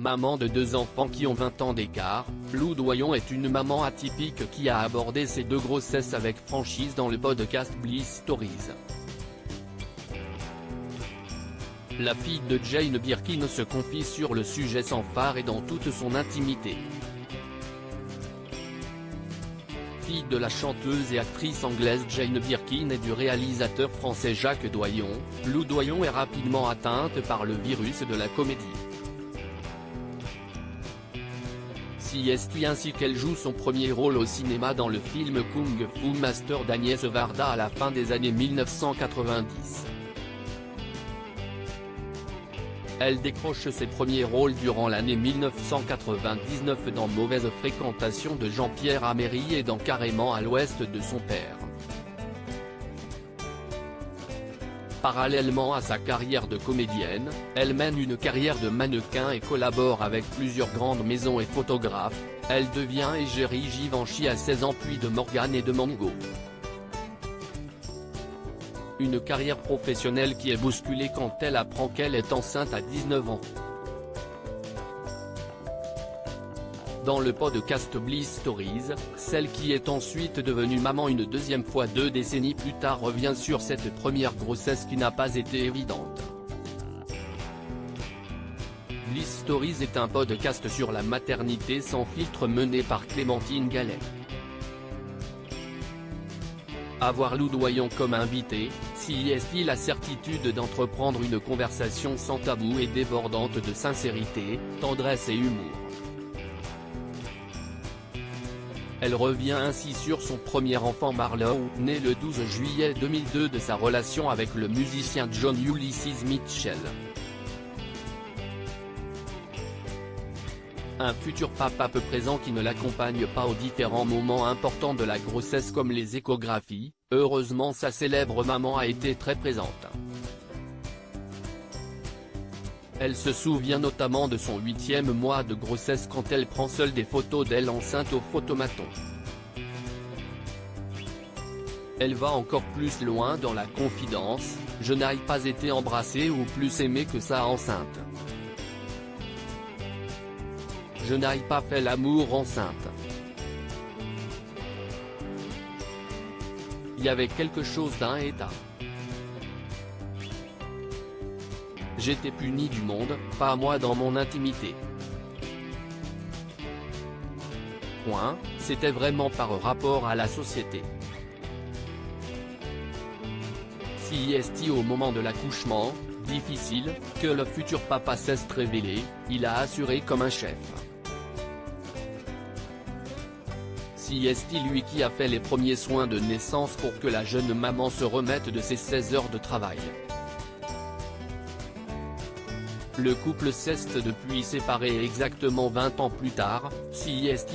Maman de 2 enfants qui ont 20 ans d'écart, Lou Doyon est une maman atypique qui a abordé ses 2 grossesses avec franchise dans le podcast Bliss Stories. La fille de Jane Birkin se confie sur le sujet sans phare et dans toute son intimité. Fille de la chanteuse et actrice anglaise Jane Birkin et du réalisateur français Jacques Doyon, Lou Doyon est rapidement atteinte par le virus de la comédie. Ainsi qu'elle joue son premier rôle au cinéma dans le film Kung Fu Master d'Agnès Varda à la fin des années 1990. Elle décroche ses premiers rôles durant l'année 1999 dans Mauvaise fréquentation de Jean-Pierre Améry et dans Carrément à l'ouest de son père. Parallèlement à sa carrière de comédienne, elle mène une carrière de mannequin et collabore avec plusieurs grandes maisons et photographes. Elle devient égérie Givenchy à 16 ans puis de Morgan et de Mango. Une carrière professionnelle qui est bousculée quand elle apprend qu'elle est enceinte à 19 ans. Dans le podcast Bliss Stories, celle qui est ensuite devenue maman une deuxième fois 2 décennies plus tard revient sur cette première grossesse qui n'a pas été évidente. Bliss Stories est un podcast sur la maternité sans filtre mené par Clémentine Gallet. Avoir Lou Doyon comme invité, est la certitude d'entreprendre une conversation sans tabou et débordante de sincérité, tendresse et humour. Elle revient ainsi sur son premier enfant Marlowe, né le 12 juillet 2002 de sa relation avec le musicien John Ulysses Mitchell. Un futur papa peu présent qui ne l'accompagne pas aux différents moments importants de la grossesse comme les échographies. Heureusement sa célèbre maman a été très présente. Elle se souvient notamment de son 8e mois de grossesse quand elle prend seule des photos d'elle enceinte au photomaton. Elle va encore plus loin dans la confidence, « Je n'ai pas été embrassée ou plus aimée que ça enceinte. Je n'ai pas fait l'amour enceinte. Il y avait quelque chose d'un état. J'étais punie du monde, pas moi dans mon intimité. Point, c'était vraiment par rapport à la société. Au moment de l'accouchement, difficile, que le futur papa s'est révélé, il a assuré comme un chef. Lui qui a fait les premiers soins de naissance pour que la jeune maman se remette de ses 16 heures de travail. Le couple s'est depuis séparé exactement 20 ans plus tard,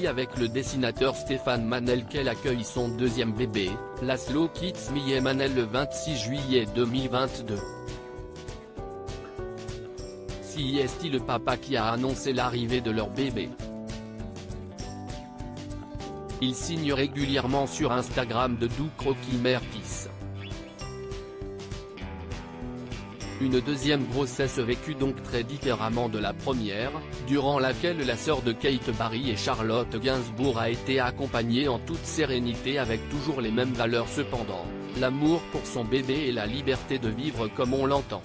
avec le dessinateur Stéphane Manel qu'elle accueille son 2e bébé, Laszlo Kitsmy Manel le 26 juillet 2022. Le papa qui a annoncé l'arrivée de leur bébé. Il signe régulièrement sur Instagram de doux croquis mère-fils. Une deuxième grossesse vécue donc très différemment de la première, durant laquelle la sœur de Kate Barry et Charlotte Gainsbourg a été accompagnée en toute sérénité avec toujours les mêmes valeurs cependant, l'amour pour son bébé et la liberté de vivre comme on l'entend.